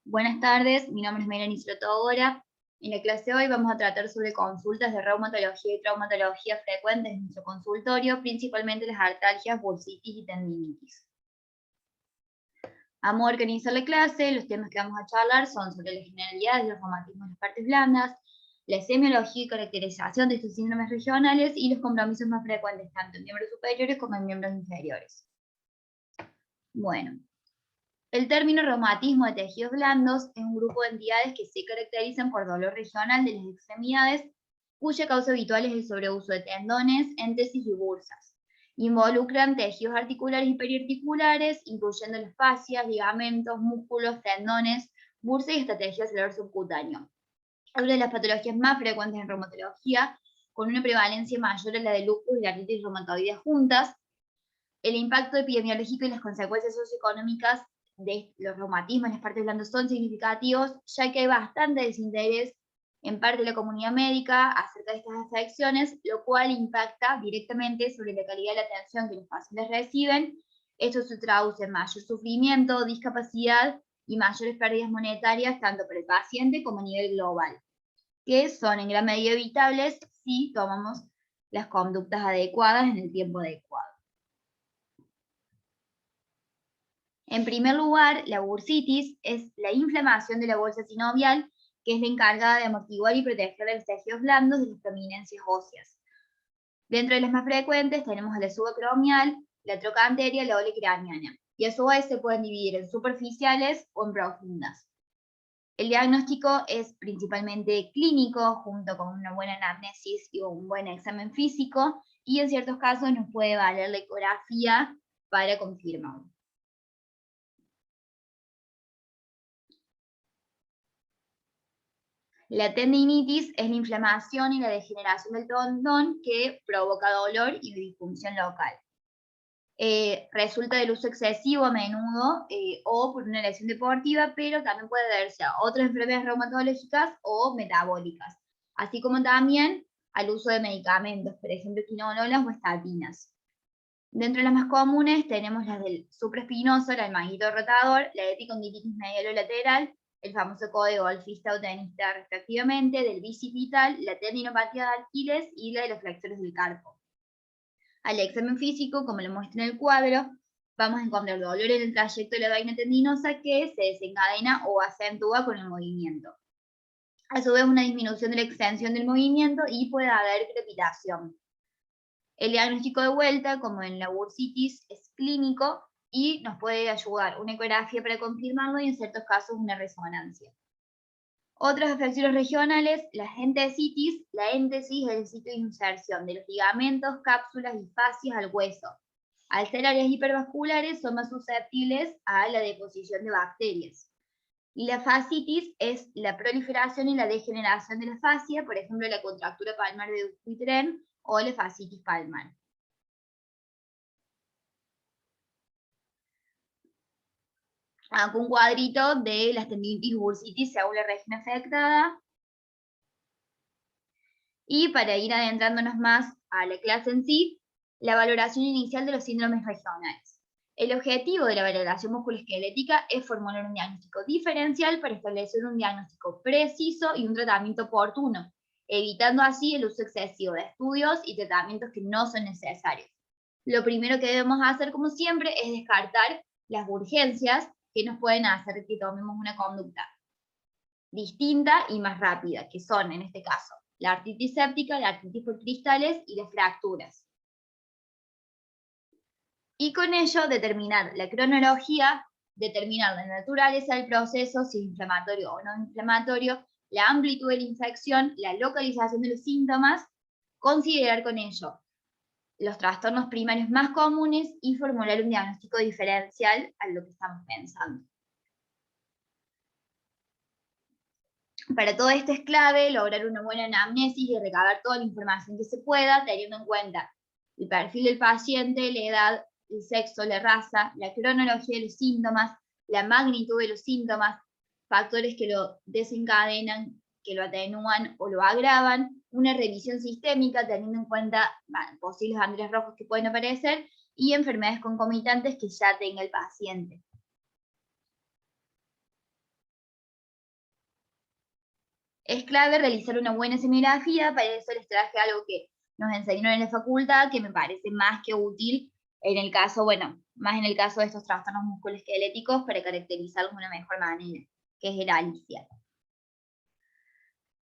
Buenas tardes, mi nombre es Melanie Slotogora. En la clase de hoy vamos a tratar sobre consultas de reumatología y traumatología frecuentes en nuestro consultorio, principalmente las artralgias, bursitis y tendinitis. Vamos a organizar la clase. Los temas que vamos a charlar son sobre las generalidades de los reumatismos en las partes blandas, la semiología y caracterización de estos síndromes regionales y los compromisos más frecuentes tanto en miembros superiores como en miembros inferiores. Bueno, el término reumatismo de tejidos blandos es un grupo de entidades que se caracterizan por dolor regional de las extremidades, cuya causa habitual es el sobreuso de tendones, éntesis y bursas. Involucran tejidos articulares y periarticulares, incluyendo las fascias, ligamentos, músculos, tendones, bursas y hasta tejido celular subcutáneo. Es una de las patologías más frecuentes en reumatología, con una prevalencia mayor a la de lupus y la artritis reumatoidea juntas. El impacto epidemiológico y las consecuencias socioeconómicas de los reumatismos en las partes blandas son significativos, ya que hay bastante desinterés en parte de la comunidad médica acerca de estas afecciones, lo cual impacta directamente sobre la calidad de la atención que los pacientes reciben. Esto se traduce en mayor sufrimiento, discapacidad y mayores pérdidas monetarias tanto para el paciente como a nivel global, que son en gran medida evitables si tomamos las conductas adecuadas en el tiempo adecuado. En primer lugar, la bursitis es la inflamación de la bolsa sinovial, que es la encargada de amortiguar y proteger los tejidos blandos de las prominencias óseas. Dentro de las más frecuentes tenemos la subacromial, la trocanteria y la olecraniana, y a su vez se pueden dividir en superficiales o en profundas. El diagnóstico es principalmente clínico, junto con una buena anamnesis y un buen examen físico, y en ciertos casos nos puede valer la ecografía para confirmarlo. La tendinitis es la inflamación y la degeneración del tendón que provoca dolor y disfunción local. Resulta del uso excesivo a menudo o por una lesión deportiva, pero también puede deberse a otras enfermedades reumatológicas o metabólicas, así como también al uso de medicamentos, por ejemplo, quinolonas o estatinas. Dentro de las más comunes tenemos las del supraespinoso, el manguito rotador, la epicondilitis medialolateral, el famoso código golfista o tenista respectivamente, del bicipital, la tendinopatía de Aquiles y la de los flexores del carpo. Al examen físico, como lo muestra en el cuadro, vamos a encontrar dolor en el trayecto de la vaina tendinosa que se desencadena o acentúa con el movimiento. A su vez, una disminución de la extensión del movimiento y puede haber crepitación. El diagnóstico de vuelta, como en la bursitis, es clínico y nos puede ayudar una ecografía para confirmarlo y en ciertos casos una resonancia. Otras afecciones regionales, la entesitis. La éntesis es el sitio de inserción de los ligamentos, cápsulas y fascias al hueso. Al ser áreas hipervasculares son más susceptibles a la deposición de bacterias. Y la fascitis es la proliferación y la degeneración de la fascia, por ejemplo, la contractura palmar de Dupuytren o la fascitis palmar. Acá un cuadrito de las tendinitis y bursitis según la región afectada. Y para ir adentrándonos más a la clase en sí, la valoración inicial de los síndromes regionales. El objetivo de la valoración musculoesquelética es formular un diagnóstico diferencial para establecer un diagnóstico preciso y un tratamiento oportuno, evitando así el uso excesivo de estudios y tratamientos que no son necesarios. Lo primero que debemos hacer, como siempre, es descartar las urgencias que nos pueden hacer que tomemos una conducta distinta y más rápida, que son, en este caso, la artritis séptica, la artritis por cristales y las fracturas. Y con ello determinar la cronología, determinar la naturaleza del proceso, si es inflamatorio o no inflamatorio, la amplitud de la infección, la localización de los síntomas, considerar con ello los trastornos primarios más comunes y formular un diagnóstico diferencial a lo que estamos pensando. Para todo esto es clave lograr una buena anamnesis y recabar toda la información que se pueda, teniendo en cuenta el perfil del paciente, la edad, el sexo, la raza, la cronología de los síntomas, la magnitud de los síntomas, factores que lo desencadenan, que lo atenúan o lo agravan, una revisión sistémica teniendo en cuenta posibles banderas rojas que pueden aparecer y enfermedades concomitantes que ya tenga el paciente. Es clave realizar una buena semografía, para eso les traje algo que nos enseñaron en la facultad, que me parece más que útil en el caso, bueno, más en el caso de estos trastornos musculoesqueléticos para caracterizarlos de una mejor manera, que es el ALICIA.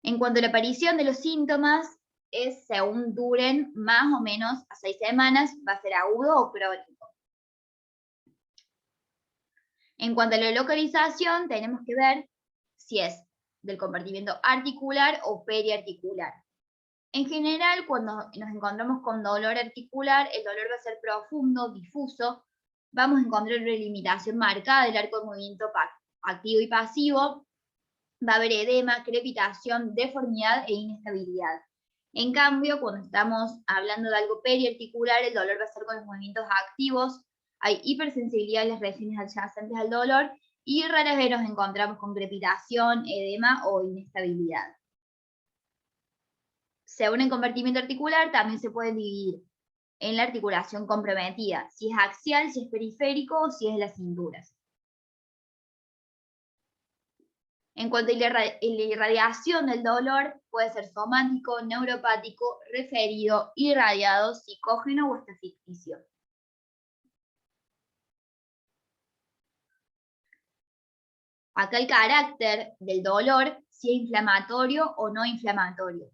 En cuanto a la aparición de los síntomas, es según duren más o menos a 6 semanas, va a ser agudo o crónico. En cuanto a la localización, tenemos que ver si es del compartimiento articular o periarticular. En general, cuando nos encontramos con dolor articular, el dolor va a ser profundo, difuso, vamos a encontrar una limitación marcada del arco de movimiento activo y pasivo, va a haber edema, crepitación, deformidad e inestabilidad. En cambio, cuando estamos hablando de algo periarticular, el dolor va a ser con los movimientos activos, hay hipersensibilidad en las regiones adyacentes al dolor y raras vez nos encontramos con crepitación, edema o inestabilidad. Según el compartimiento articular, también se puede dividir en la articulación comprometida, si es axial, si es periférico o si es la cintura. En cuanto a la irradiación del dolor, puede ser somático, neuropático, referido, irradiado, psicógeno o hasta ficticio. Acá el carácter del dolor, si es inflamatorio o no inflamatorio.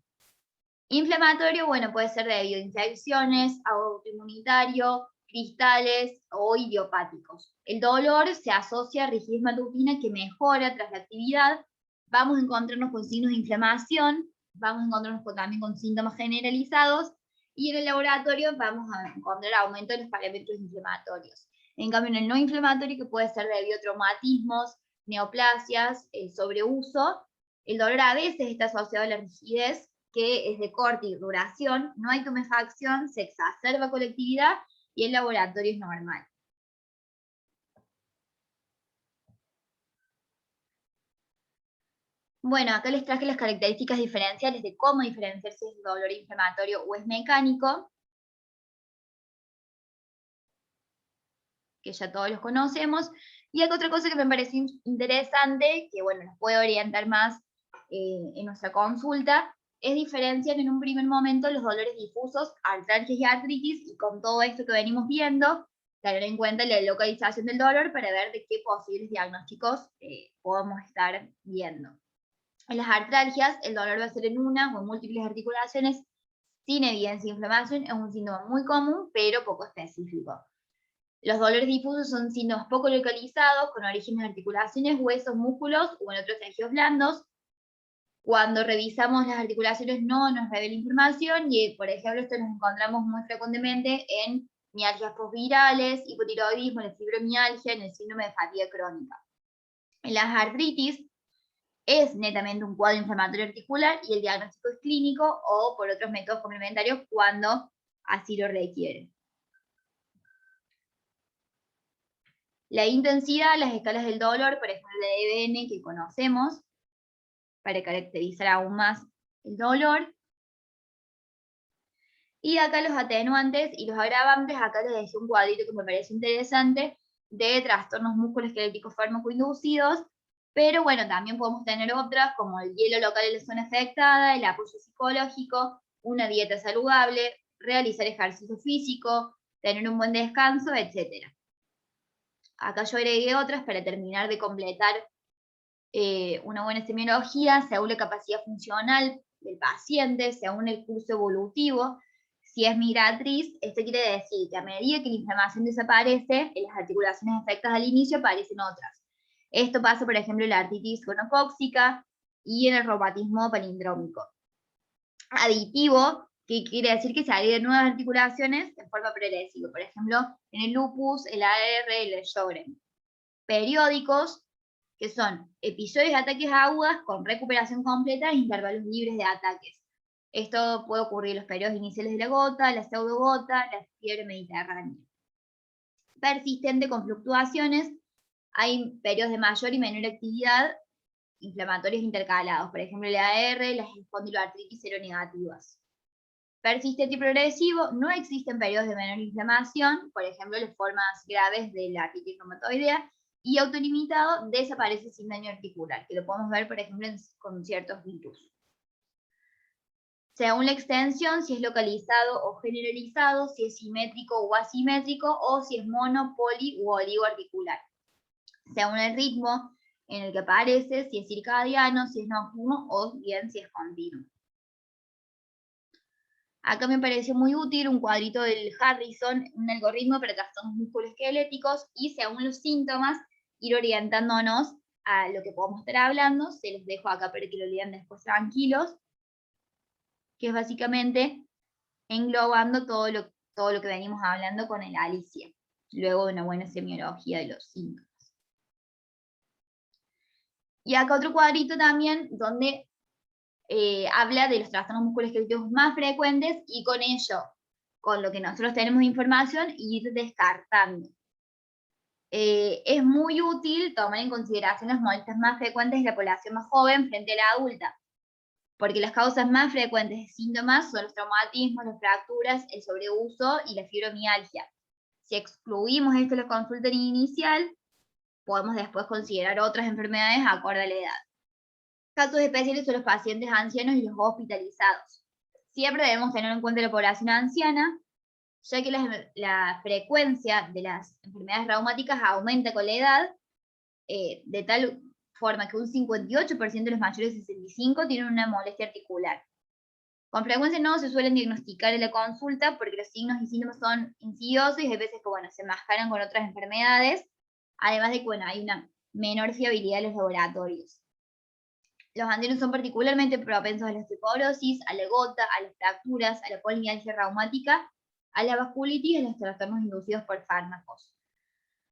Inflamatorio, bueno, puede ser debido a infecciones, autoinmunitario, cristales o idiopáticos. El dolor se asocia a rigidez matutina que mejora tras la actividad. Vamos a encontrarnos con signos de inflamación, vamos a encontrarnos también con síntomas generalizados y en el laboratorio vamos a encontrar aumento de los parámetros inflamatorios. En cambio, en el no inflamatorio, que puede ser debido a traumatismos, neoplasias, sobreuso, el dolor a veces está asociado a la rigidez, que es de corte y duración, no hay tumefacción, se exacerba con la actividad y el laboratorio es normal. Bueno, acá les traje las características diferenciales de cómo diferenciar si es dolor inflamatorio o es mecánico, que ya todos los conocemos. Y acá otra cosa que me pareció interesante, que bueno, nos puede orientar más en nuestra consulta, es diferenciar en un primer momento los dolores difusos, artralgias y artritis, y con todo esto que venimos viendo, tener en cuenta la localización del dolor para ver de qué posibles diagnósticos podemos estar viendo. En las artralgias, el dolor va a ser en una o en múltiples articulaciones sin evidencia de inflamación, es un síntoma muy común, pero poco específico. Los dolores difusos son síntomas poco localizados, con origen en articulaciones, huesos, músculos o en otros tejidos blandos. Cuando revisamos las articulaciones no nos revela información y, por ejemplo, esto nos encontramos muy frecuentemente en mialgias postvirales, hipotiroidismo, la fibromialgia, en el síndrome de fatiga crónica. En las artritis es netamente un cuadro inflamatorio articular y el diagnóstico es clínico o por otros métodos complementarios cuando así lo requiere. La intensidad, las escalas del dolor, por ejemplo, la EBN que conocemos, para caracterizar aún más el dolor. Y acá los atenuantes y los agravantes, acá les dejé un cuadrito que me parece interesante de trastornos musculoesqueléticos fármaco-inducidos, pero bueno, también podemos tener otras como el hielo local en la zona afectada, el apoyo psicológico, una dieta saludable, realizar ejercicio físico, tener un buen descanso, etc. Acá yo agregué otras para terminar de completar una buena semiología según la capacidad funcional del paciente, según el curso evolutivo. Si es migratriz, esto quiere decir que a medida que la inflamación desaparece, en las articulaciones afectadas al inicio aparecen otras. Esto pasa, por ejemplo, en la artritis gonocóxica y en el reumatismo palindrómico. Aditivo, que quiere decir que se agregan nuevas articulaciones de forma progresiva, por ejemplo, en el lupus, el AR, el Sjögren. Periódicos, que son episodios de ataques agudas con recuperación completa e intervalos libres de ataques. Esto puede ocurrir en los periodos iniciales de la gota, la pseudogota, la fiebre mediterránea. Persistente con fluctuaciones, hay periodos de mayor y menor actividad inflamatorios intercalados, por ejemplo el AR, las espondiloartritis seronegativas. Persistente y progresivo, no existen periodos de menor inflamación, por ejemplo las formas graves de la artritis reumatoidea, y autolimitado desaparece sin daño articular, que lo podemos ver, por ejemplo, con ciertos virus. Según la extensión, si es localizado o generalizado, si es simétrico o asimétrico, o si es mono, poli u oligoarticular. Según el ritmo en el que aparece, si es circadiano, si es nocturno o bien si es continuo. Acá me pareció muy útil un cuadrito del Harrison, un algoritmo para trastornos musculoesqueléticos y según los síntomas ir orientándonos a lo que podemos estar hablando. Se los dejo acá para que lo lean después tranquilos, que es básicamente englobando todo lo que venimos hablando con el Alicia, luego de una buena semiología de los síntomas. Y acá otro cuadrito también donde habla de los trastornos musculoesqueléticos más frecuentes y con ello, con lo que nosotros tenemos de información, ir descartando. Es muy útil tomar en consideración las molestias más frecuentes de la población más joven frente a la adulta, porque las causas más frecuentes de síntomas son los traumatismos, las fracturas, el sobreuso y la fibromialgia. Si excluimos esto de la consulta inicial, podemos después considerar otras enfermedades acorde a la edad. Casos especiales son los pacientes ancianos y los hospitalizados. Siempre debemos tener en cuenta la población anciana, ya que la frecuencia de las enfermedades reumáticas aumenta con la edad, de tal forma que un 58% de los mayores de 65 tienen una molestia articular. Con frecuencia no se suelen diagnosticar en la consulta porque los signos y síntomas son insidiosos y hay veces que se mascaran con otras enfermedades, además de que hay una menor fiabilidad en los laboratorios. Los ancianos son particularmente propensos a la osteoporosis, a la gota, a las fracturas, a la polimialgia reumática, a la vasculitis y a los trastornos inducidos por fármacos.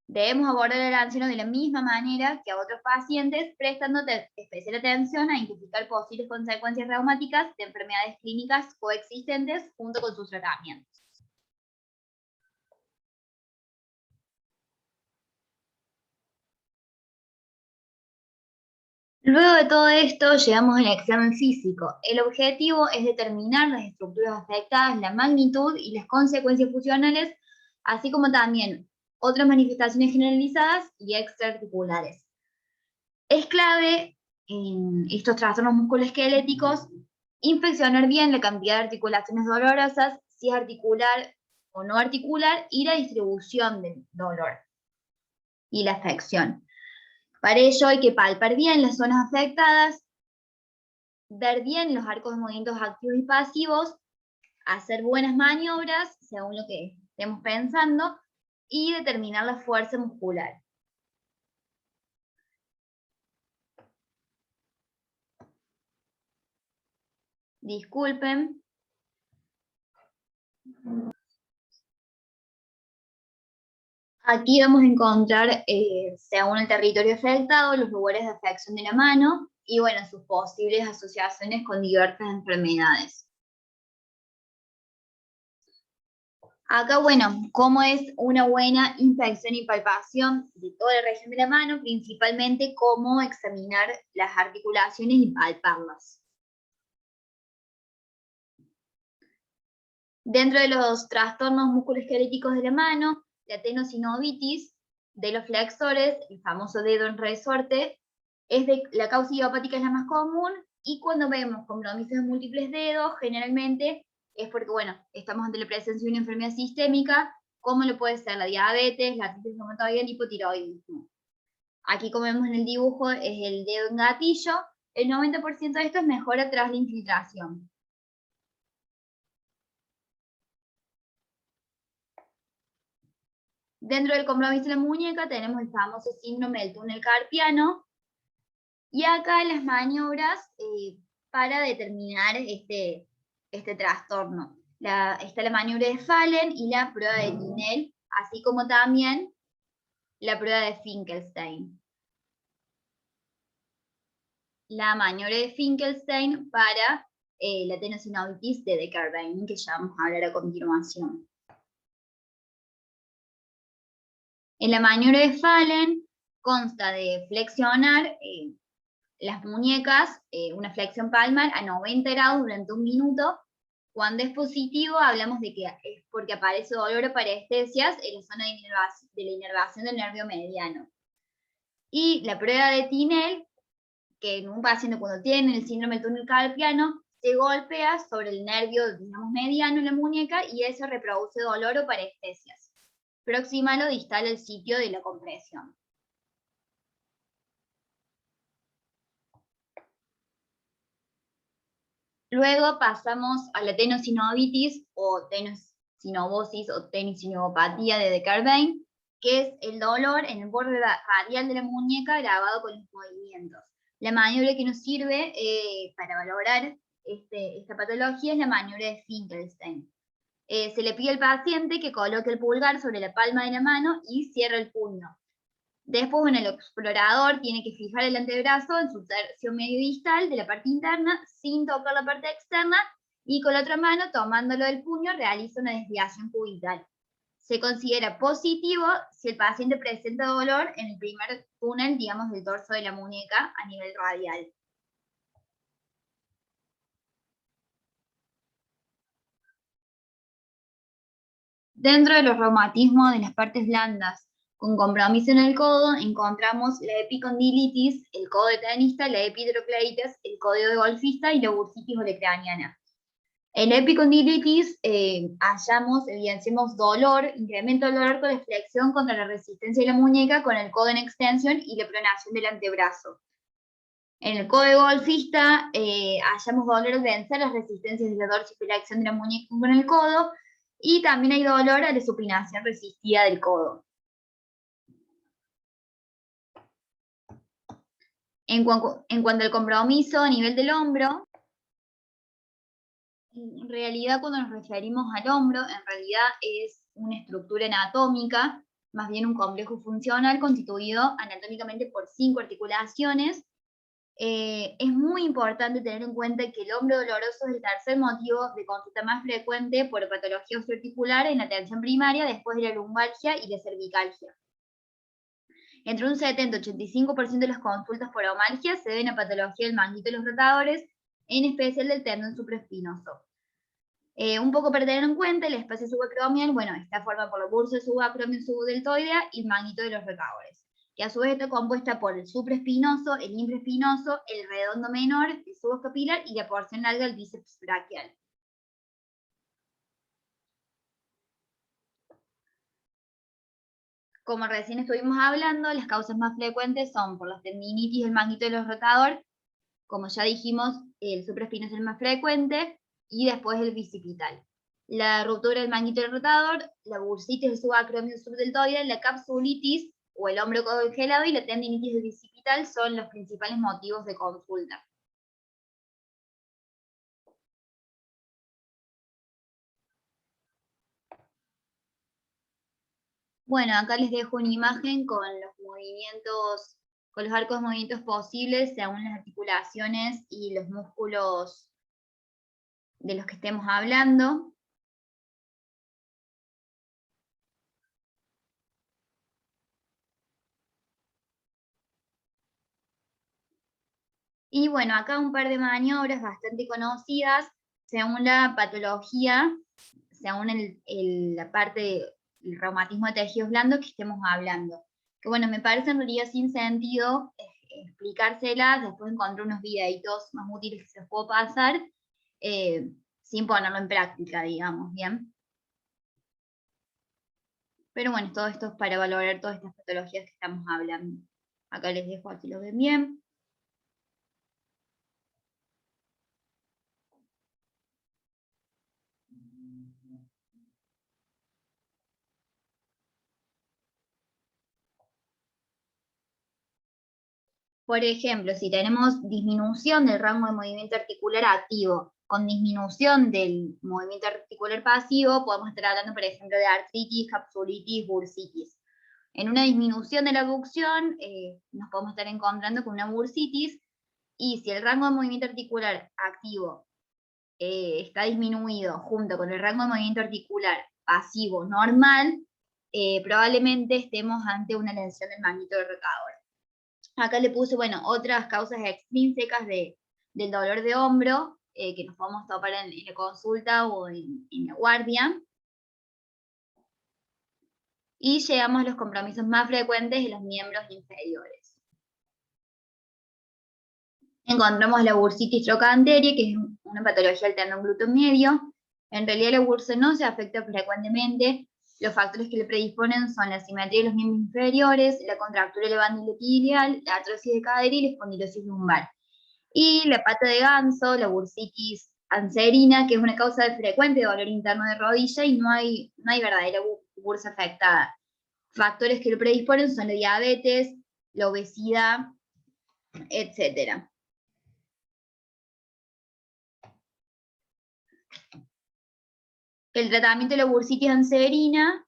Debemos abordar al anciano de la misma manera que a otros pacientes, prestando especial atención a identificar posibles consecuencias reumáticas de enfermedades clínicas coexistentes junto con sus tratamientos. Luego de todo esto, llegamos al examen físico. El objetivo es determinar las estructuras afectadas, la magnitud y las consecuencias funcionales, así como también otras manifestaciones generalizadas y extraarticulares. Es clave en estos trastornos musculoesqueléticos inspeccionar bien la cantidad de articulaciones dolorosas, si es articular o no articular, y la distribución del dolor y la afección. Para ello hay que palpar bien las zonas afectadas, ver bien los arcos de movimientos activos y pasivos, hacer buenas maniobras según lo que estemos pensando y determinar la fuerza muscular. Disculpen. Aquí vamos a encontrar, según el territorio afectado, los lugares de afección de la mano y sus posibles asociaciones con diversas enfermedades. Acá, cómo es una buena inspección y palpación de toda la región de la mano, principalmente cómo examinar las articulaciones y palparlas. Dentro de los trastornos musculoesqueléticos de la mano, la tenosinovitis de los flexores, el famoso dedo en resorte, la causa idiopática es la más común, y cuando vemos compromisos de múltiples dedos, generalmente es porque, estamos ante la presencia de una enfermedad sistémica, como lo puede ser la diabetes, la artritis reumatoide, el hipotiroidismo. Aquí, como vemos en el dibujo, es el dedo en gatillo. El 90% de esto es mejora tras la infiltración. Dentro del compromiso de la muñeca tenemos el famoso síndrome del túnel carpiano, y acá las maniobras para determinar este trastorno. Está la maniobra de Fallen y la prueba de Tinel, así como también la prueba de Finkelstein. La maniobra de Finkelstein para la tenosinovitis de Decker-Beining, que ya vamos a hablar a continuación. En la maniobra de Fallen consta de flexionar las muñecas, una flexión palmar a 90 grados durante 1 minuto. Cuando es positivo, hablamos de que es porque aparece dolor o parestesias en la zona de la inervación del nervio mediano. Y la prueba de Tinel, que en un paciente cuando tiene el síndrome del túnel carpiano, se golpea sobre el nervio, digamos, mediano en la muñeca y eso reproduce dolor o parestesias. Proximal o distal al sitio de la compresión. Luego pasamos a la tenosinovitis o tenosinovosis o tenosinovopatía de Descartes, que es el dolor en el borde radial de la muñeca agravado con los movimientos. La maniobra que nos sirve para valorar esta patología es la maniobra de Finkelstein. Se le pide al paciente que coloque el pulgar sobre la palma de la mano y cierre el puño. Después, bueno, el explorador tiene que fijar el antebrazo en su tercio medio distal de la parte interna sin tocar la parte externa y con la otra mano, tomándolo del puño, realiza una desviación cubital. Se considera positivo si el paciente presenta dolor en el primer túnel, digamos, del torso de la muñeca a nivel radial. Dentro de los reumatismos de las partes blandas con compromiso en el codo, encontramos la epicondilitis, el codo de tenista, la epidrocleitis, el codo de golfista y la bursitis olecraniana. En la epicondilitis evidenciamos dolor, incremento del dolor con la flexión contra la resistencia de la muñeca con el codo en extensión y la pronación del antebrazo. En el codo de golfista hallamos dolor al vencer las resistencias de la dorsiflexión de la muñeca con el codo y también hay dolor a la supinación resistida del codo. En cuanto al compromiso a nivel del hombro, en realidad cuando nos referimos al hombro, en realidad es una estructura anatómica, más bien un complejo funcional constituido anatómicamente por 5 articulaciones. Es muy importante tener en cuenta que el hombro doloroso es el tercer motivo de consulta más frecuente por patología osteoarticular en la atención primaria después de la lumbalgia y la cervicalgia. Entre un 70 y 85% de las consultas por omalgia se deben a patología del manguito de los rotadores, en especial del tendón supraespinoso. Un poco para tener en cuenta, el espacio subacromial, bueno, está formado por la bursa subacromial subdeltoidea y el manguito de los rotadores, que a su vez está compuesta por el supraespinoso, el infraespinoso, el redondo menor, el subescapular y la porción larga del bíceps braquial. Como recién estuvimos hablando, las causas más frecuentes son por la tendinitis del manguito de los rotadores, como ya dijimos, el supraespinoso es el más frecuente, y después el bicipital. La ruptura del manguito del rotador, la bursitis del subacromial subdeltoide, la capsulitis o el hombro congelado y la tendinitis del bicipital son los principales motivos de consulta. Bueno, acá les dejo una imagen con los movimientos, con los arcos de movimientos posibles según las articulaciones y los músculos de los que estemos hablando. Y bueno, acá un par de maniobras bastante conocidas según la patología, según la parte del reumatismo de tejidos blandos que estemos hablando. Que bueno, me parece en realidad sin sentido explicárselas, después encontré unos videitos más útiles que se los puedo pasar, sin ponerlo en práctica, digamos, ¿bien? Pero bueno, todo esto es para valorar todas estas patologías que estamos hablando. Acá les dejo, así lo ven bien. Por ejemplo, si tenemos disminución del rango de movimiento articular activo con disminución del movimiento articular pasivo, podemos estar hablando, por ejemplo, de artritis, capsulitis, bursitis. En una disminución de la abducción, nos podemos estar encontrando con una bursitis, y si el rango de movimiento articular activo está disminuido junto con el rango de movimiento articular pasivo normal, probablemente estemos ante una lesión del manguito del rotador. Acá le puse, bueno, otras causas extrínsecas del dolor de hombro que nos podemos topar en la consulta o en la guardia. Y llegamos a los compromisos más frecuentes de los miembros inferiores. encontramos la bursitis trochanteria, que es una patología del tendón glúteo medio. En realidad la bursa no se afecta frecuentemente. Los factores que le predisponen son la asimetría de los miembros inferiores, la contractura del bándilo tibial, la artrosis de cadera y la espondilosis lumbar. Y la pata de ganso, la bursitis anserina, que es una causa de frecuente dolor interno de rodilla y no hay verdadera bursa afectada. Factores que lo predisponen son la diabetes, la obesidad, etc. El tratamiento de la bursitis anserina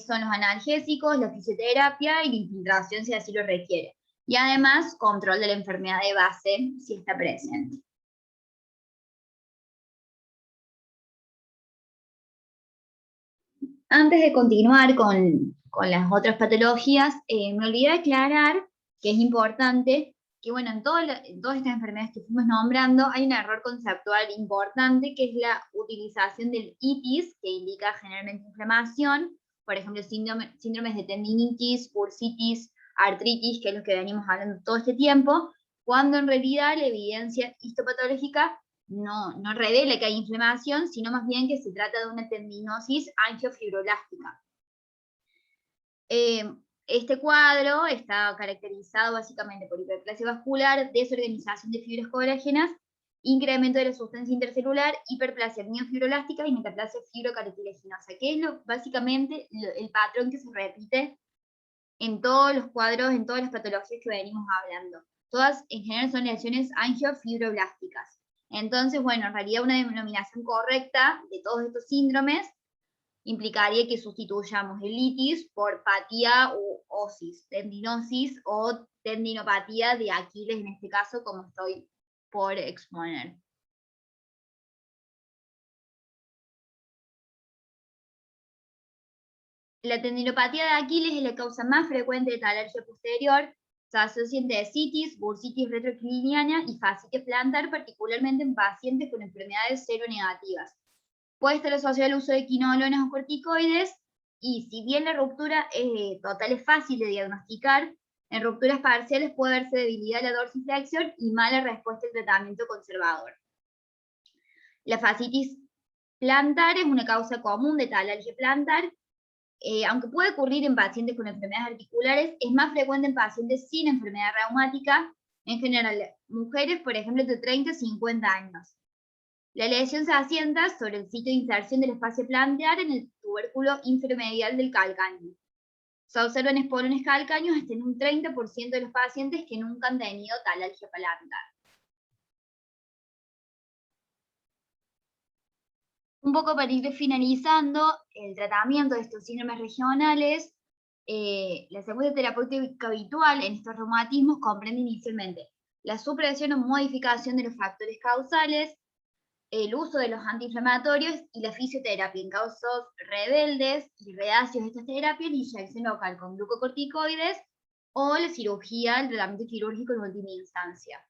son los analgésicos, la fisioterapia y la infiltración si así lo requiere. Y además, control de la enfermedad de base si está presente. Antes de continuar con las otras patologías, me olvidé aclarar que es importante que, bueno, en todas estas enfermedades que fuimos nombrando hay un error conceptual importante, que es la utilización del itis, que indica generalmente inflamación, por ejemplo, síndromes de tendinitis, bursitis, artritis, que es lo que venimos hablando todo este tiempo, cuando en realidad la evidencia histopatológica no revela que hay inflamación, sino más bien que se trata de una tendinosis angiofibrolástica. Este cuadro está caracterizado básicamente por hiperplasia vascular, desorganización de fibras colágenas, incremento de la sustancia intercelular, hiperplasia miofibrolástica y metaplasia fibrocartilaginosa, que es básicamente el patrón que se repite en todos los cuadros, en todas las patologías que venimos hablando. Todas en general son lesiones angiofibroblásticas. Entonces, bueno, en realidad una denominación correcta de todos estos síndromes implicaría que sustituyamos el itis por patía o osis, tendinosis o tendinopatía de Aquiles en este caso, como estoy por exponer. La tendinopatía de Aquiles es la causa más frecuente de talargia posterior. Se asocia en citis, bursitis retrocliniana y fascitis plantar, particularmente en pacientes con enfermedades seronegativas. Puede estar asociado al uso de quinolonas o corticoides, y si bien la ruptura total es fácil de diagnosticar, en rupturas parciales puede verse debilidad de la dorsiflexión y mala respuesta al tratamiento conservador. La fascitis plantar es una causa común de talalgia plantar. Aunque puede ocurrir en pacientes con enfermedades articulares, es más frecuente en pacientes sin enfermedad reumática, en general mujeres, por ejemplo, de 30 a 50 años. La lesión se asienta sobre el sitio de inserción del espacio plantar en el tubérculo inferomedial del calcáneo. Se observan espolones calcáneos hasta en un 30% de los pacientes que nunca han tenido talalgia plantar. Un poco para ir finalizando el tratamiento de estos síndromes regionales, la secuencia terapéutica habitual en estos reumatismos comprende inicialmente la supresión o modificación de los factores causales, el uso de los antiinflamatorios y la fisioterapia en casos rebeldes y reacios a estas terapias, la inyección local con glucocorticoides o la cirugía, el tratamiento quirúrgico en última instancia.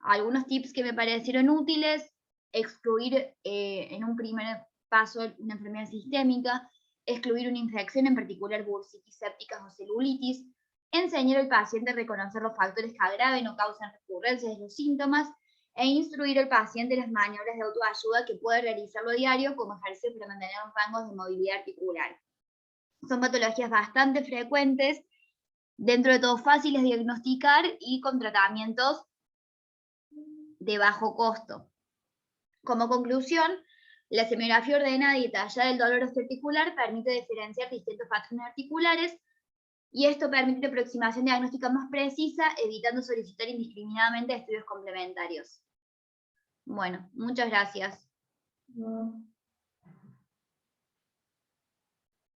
Algunos tips que me parecieron útiles: excluir en un primer paso una enfermedad sistémica, excluir una infección, en particular bursitis sépticas o celulitis, enseñar al paciente a reconocer los factores que agraven o causan recurrencias de los síntomas, e instruir al paciente las maniobras de autoayuda que puede realizarlo a diario como ejercicio para mantener un rango de movilidad articular. Son patologías bastante frecuentes, dentro de todo fáciles de diagnosticar y con tratamientos de bajo costo. Como conclusión, la semiografía ordenada y detallada del dolor osteoarticular permite diferenciar distintos patrones articulares, y esto permite una aproximación diagnóstica más precisa, evitando solicitar indiscriminadamente estudios complementarios. Bueno, muchas gracias.